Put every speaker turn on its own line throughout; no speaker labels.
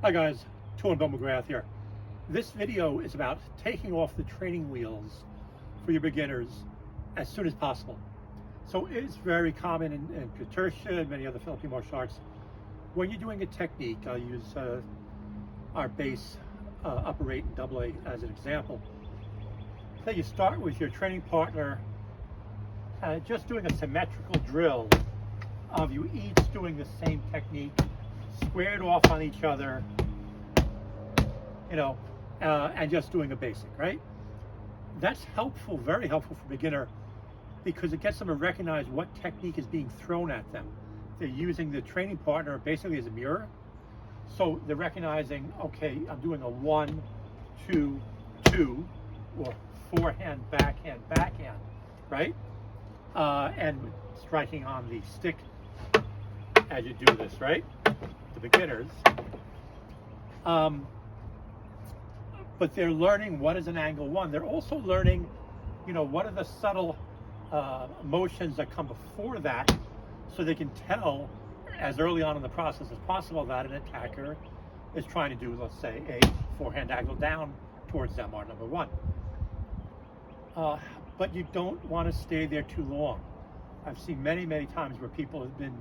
Hi guys, Tom McGrath here. This video is about taking off the training wheels for your beginners as soon as possible. So it's very common in Katertia and many other Philippine martial arts. When you're doing a technique, I'll use our base upper 8 and double 8 as an example. So you start with your training partner just doing a symmetrical drill of you each doing the same technique, squared off on each other, and just doing a basic, right? That's helpful, very helpful for beginner, because it gets them to recognize what technique is being thrown at them. They're using the training partner basically as a mirror. So they're recognizing, okay, I'm doing a 1, 2, 2, or forehand, backhand, backhand, right? And striking on the stick as you do this, right? The beginners. But they're learning what is an angle 1. They're also learning, what are the subtle motions that come before that, so they can tell as early on in the process as possible that an attacker is trying to do, let's say, a forehand angle down towards them, our number 1. But you don't want to stay there too long. I've seen many, many times where people have been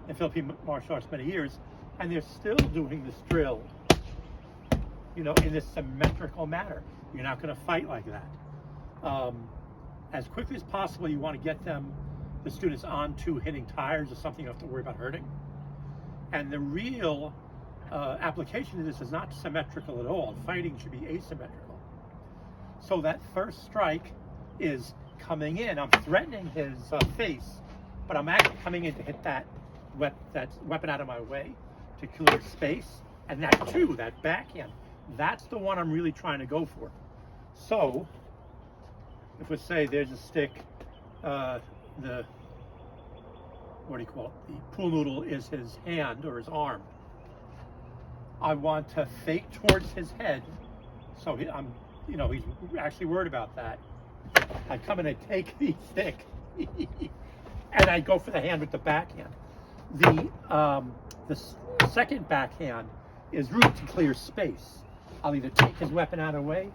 in Philippine martial arts many years, and they're still doing this drill, in this symmetrical manner. You're not going to fight like that. As quickly as possible, you want to get the students onto hitting tires or something you don't have to worry about hurting. And the real application of this is not symmetrical at all. Fighting should be asymmetrical. So that first strike is coming in. I'm threatening his face, but I'm actually coming in to hit that weapon out of my way to clear space. And that too, that backhand, that's the one I'm really trying to go for. So if we say there's a stick, what do you call it? The pool noodle is his hand or his arm. I want to fake towards his head. So he's actually worried about that. I come in and take the stick and I go for the hand with the backhand. The second backhand is route to clear space. I'll either take his weapon out of the way,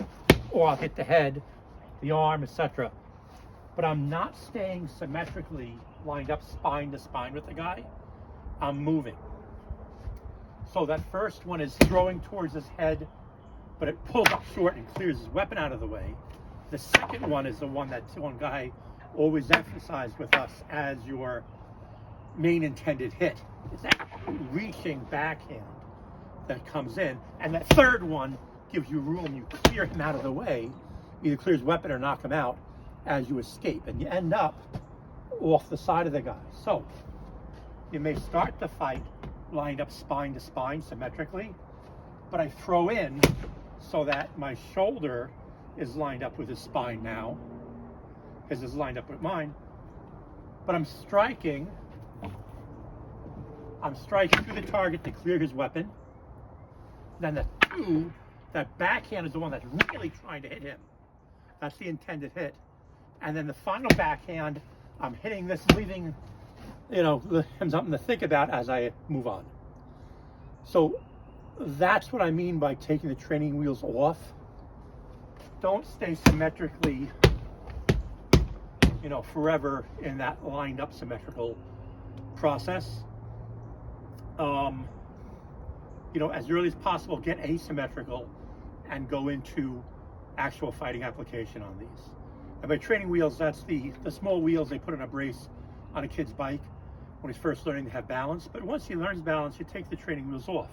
or I'll hit the head, the arm, etc. But I'm not staying symmetrically lined up spine to spine with the guy. I'm moving. So that first one is throwing towards his head, but it pulls up short and clears his weapon out of the way. The second one is the one that one guy always emphasized with us as your main intended hit. It's that reaching backhand that comes in. And that third one gives you room. You clear him out of the way, either clear his weapon or knock him out as you escape. And you end up off the side of the guy. So you may start the fight lined up spine to spine symmetrically, but I throw in so that my shoulder is lined up with his spine now, his is lined up with mine, but I'm striking through the target to clear his weapon. Then that backhand is the one that's really trying to hit him. That's the intended hit. And then the final backhand, I'm hitting this, leaving, him something to think about as I move on. So that's what I mean by taking the training wheels off. Don't stay symmetrically, forever in that lined up symmetrical process. As early as possible, get asymmetrical and go into actual fighting application on these. And by training wheels, that's the small wheels they put in a brace on a kid's bike when he's first learning to have balance. But once he learns balance, you take the training wheels off.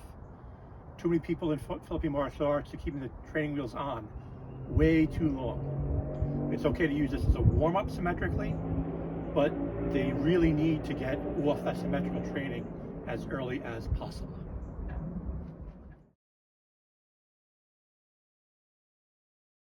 Too many people in Philippine martial arts are keeping the training wheels on way too long. It's okay to use this as a warm-up symmetrically, but they really need to get off that symmetrical training as early as possible.